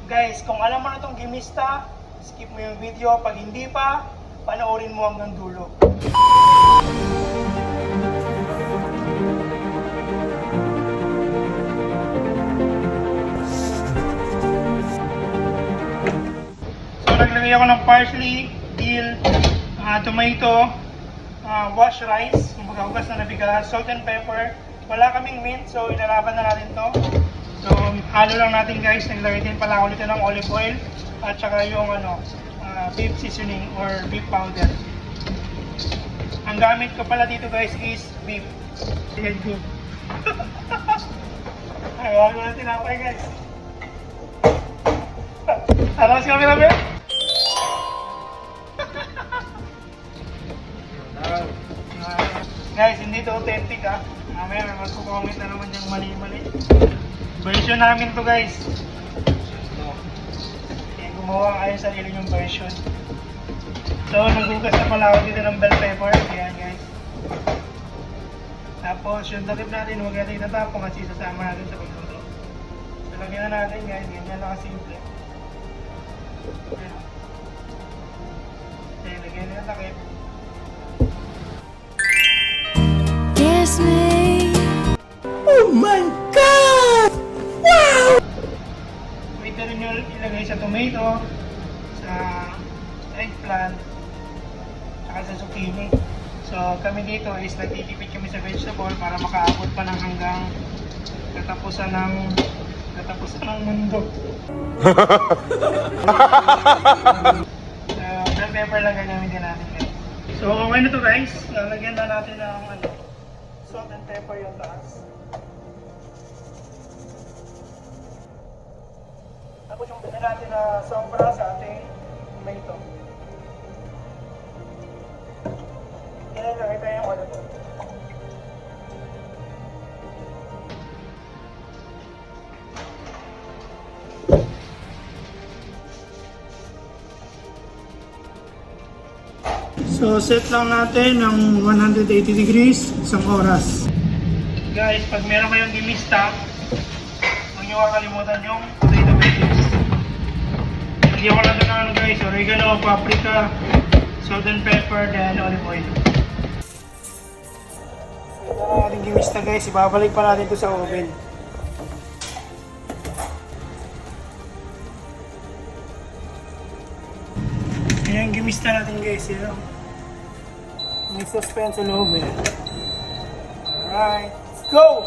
Guys, kung alam mo na itong gimista, skip mo yung video. Pag hindi pa, panoorin mo hanggang dulo. So, naglagay ako ng parsley, dill, tomato, wash rice, hugas na nabigas, salt and pepper. Wala kaming mint, so inalaban na natin to. So, halo lang natin guys. Naglagay din pala ako dito ng olive oil at saka yung beef seasoning or beef powder. Ang gamit ko pala dito guys is beef. Head beef. Ay, wala ko na tinapay guys. Alam si camera ba? Guys, hindi to authentic ha. Mamaya may magko-comment na naman yung mali-mali. Version namin to guys. Kaya gumawa kayo sa sarili yung version. So, nagugas na pala ako dito ng bell pepper. Ayan guys. Tapos, yung takip natin, huwag natin itatapong kasi sasama natin sa pagluto. So, lagyan na natin guys. Ganyan lang kasimple. Ayan. Okay, lagyan na yung takip. Kiss me. Oh my God! Wow! Pwede rin nyo ilagay sa tomato, sa eggplant, saka sa zucchini. So kami dito is nagtitipid kami sa vegetable para makaabot pa ng hanggang katapusan ng mundo. Bell pepper lang gagamitin natin guys. So okay na to guys. Lalagyan na natin ng salt and pepper yung taas. Tapos yung pwede natin na sombra sa ating tomato. Ilalagay tayo yung olive oil. So set lang natin ng 180 degrees, isang oras. Guys, pag meron kayong gimista, huwag nyo kakalimutan yung potato veggies. Lagyan ko lang ito ng guys, oregano, paprika, salt and pepper, then olive oil. Ito ang ating gimista guys, ibabalik pa natin ito sa oven. Ayan ang gimista natin guys, yun. May suspense sa loob eh. Alright, let's go!